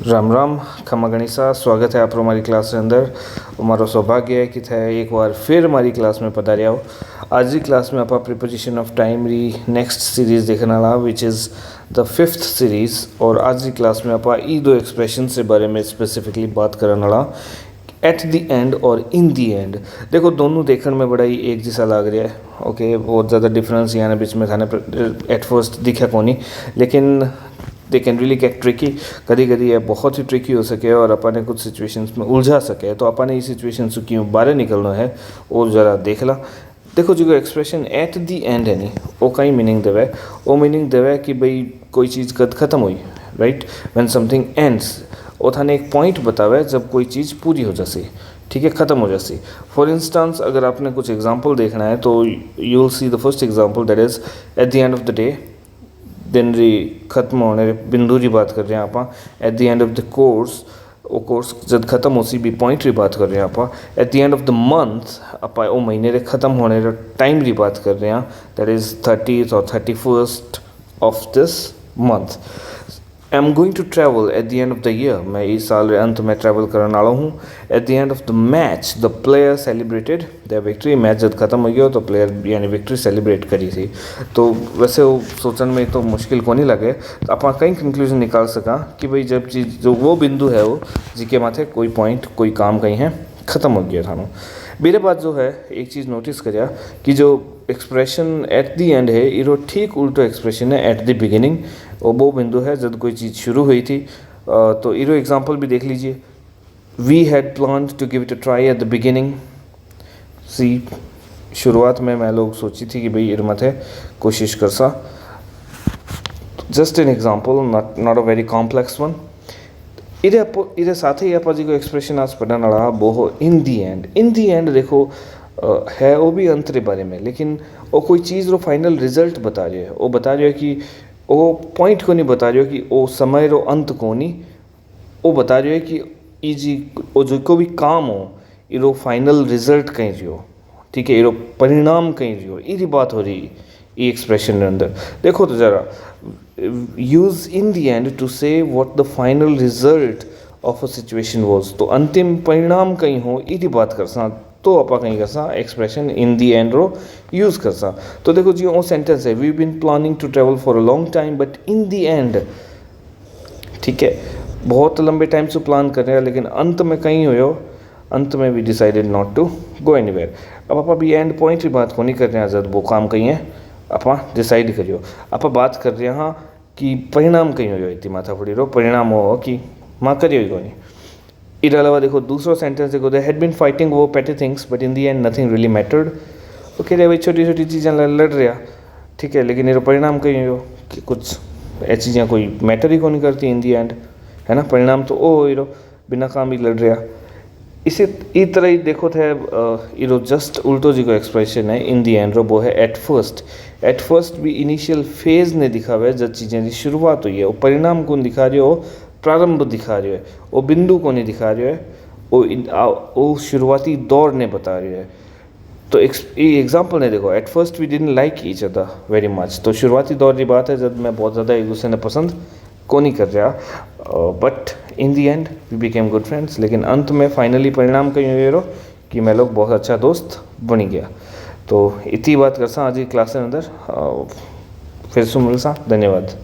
राम राम खमा गणिसा, स्वागत है आपरो हमारी क्लास के अंदर। मारो सौभाग्य है कि थे एक बार फिर हमारी क्लास में पधारिया हो। आज की क्लास में आप प्रिपोजिशन ऑफ टाइम री नेक्स्ट सीरीज देखने वाला which is the 5th series. और आज की क्लास में आप ई दो एक्सप्रेशन से बारे में स्पेसिफिकली बात करने वाला, एट द एंड और इन द एंड। देखो दोनों देखने में बड़ा ही एक जैसा लग रहा है, ओके। बहुत ज़्यादा डिफरेंस यहाँ बीच में थाने एट फर्स्ट दिखा को नहीं, लेकिन they can really get tricky. कभी कभी ये बहुत ही ट्रिकी हो सके और अपने कुछ सिचुएशंस में उलझा सके। तो अपने इस सिचुएशन से क्यों बाहर निकलना है और ज़रा देख ला। देखो जो एक्सप्रेशन एट दी एंड है नहीं, वो कई मीनिंग देवे। वो मीनिंग देवे कि भाई कोई चीज़ कद ख़त्म हुई, राइट, व्हेन समथिंग एंड्स। वो थाने एक पॉइंट बतावे जब कोई चीज़ पूरी हो जासी, ठीक है, ख़त्म हो जासी। फॉर इंस्टेंस अगर आपने कुछ एग्जाम्पल देखना है तो you will see the first example, that is eight the end of the day, दिन री खत्म होने बिंदु की बात कर रहे हैं आप। Eight the end of the course, वो कोर्स जब खत्म हो सी भी पॉइंट की बात कर रहे हैं आप। Eight the end of the month आप वो महीने रे खत्म होने रे टाइम की बात कर रहे हैं, दैट इज़ 30th और 31st of this month. I am going to travel at the end of the year, मैं इस साल के अंत में ट्रैवल करने वाला हूँ। Eight the end of the match the player celebrated the victory. Match जब खत्म हो गया तो प्लेयर यानी विक्ट्री सेलिब्रेट करी थी। तो वैसे वो सोचने में तो मुश्किल को नहीं लगे, तो आप कई कंक्लूजन निकाल सका कि भाई जब चीज़ जो वो बिंदु है वो जिसके माथे कोई पॉइंट कोई काम कहीं है ख़त्म हो गया था। मेरे बात जो है एक चीज़ नोटिस करिया कि जो एक्सप्रेशन एट द एंड है ये ठीक उल्टो एक्सप्रेशन है एट द बिगिनिंग। वो बिंदु है जब कोई चीज़ शुरू हुई थी। तो इरो एग्जांपल भी देख लीजिए। We had planned to give it a try at the beginning. सी शुरुआत में मैं लोग सोची थी कि भाई इर मथे कोशिश कर सा। Just an example, not a very complex one. इधे साथ ही आप जी को एक्सप्रेशन आज पढ़ने वाला वो हो इन the and. In the and देखो है वो भी अंत के बारे में, लेकिन वो कोई चीज़ रो फाइनल रिजल्ट बता रही है। वो बता रही है कि वो पॉइंट को नहीं बता रही है कि वो समय रो अंत को नहीं, वो बता रही है कि ई जी वो जो को भी काम हो इरो फाइनल रिजल्ट कहीं रियो, ठीक है, इरो परिणाम कहीं रियो, ये बात हो रही ये एक्सप्रेशन के अंदर। देखो तो ज़रा, use in the end to say what the final result of a situation was. तो अंतिम परिणाम कहीं हो ये बात कर सा, तो आप कहीं कर सा एक्सप्रेशन इन दी एंड रो यूज़ कर सा। तो देखो जी वो सेंटेंस है, we been planning to travel for a long time but in the end, ठीक है, बहुत लंबे टाइम से प्लान कर रहे हैं लेकिन अंत में कहीं हो, अंत में we decided not to go anywhere. अब आप अभी एंड पॉइंट की बात को नहीं कर रहे हैं, जब वो काम कहीं है आप डिसाइड करियो। आप बात कर रहे हैं हाँ कि परिणाम कहीं हो इतनी माथा फड़ी रो परिणाम हो कि माँ करियो को नहीं। इसके अलावा देखो दूसरा सेंटेंस देखो, दे हैड बीन फाइटिंग वो petty things but in the and nothing really mattered. Okay रे भाई छोटी छोटी चीज़ें लड़ रहा, ठीक है, लेकिन ये परिणाम कहीं हो कि कुछ ऐसी चीज़ें कोई मैटर ही को नहीं करती इन दी एंड, है ना। परिणाम तो ओ हीरो बिना काम ही लड़ रहा। इसी इस तरह ही देखो थे इरो जस्ट उल्टो जी को एक्सप्रेशन है इन दी एंड रो, वो है एट फर्स्ट। एट फर्स्ट भी इनिशियल फेज ने दिखा हुआ है जब चीज़ें की शुरुआत हुई है। वो परिणाम को दिखा रही हो, प्रारंभ दिखा रही है, वो बिंदु को नहीं दिखा रही है, वो शुरुआती दौर ने बता रही है। तो एग्जाम्पल ने देखो, at first we didn't like each other very much. तो शुरुआती दौर की बात है जब मैं बहुत ज़्यादा एक दूसरे ने पसंद को नहीं कर रहा, but in the end we became good friends. लेकिन अंत में फाइनली परिणाम कहीं हुए रो कि मैं लोग बहुत अच्छा दोस्त बनी गया। तो इतनी बात कर सा आज की क्लास के अंदर, फिर से मिल सा। धन्यवाद।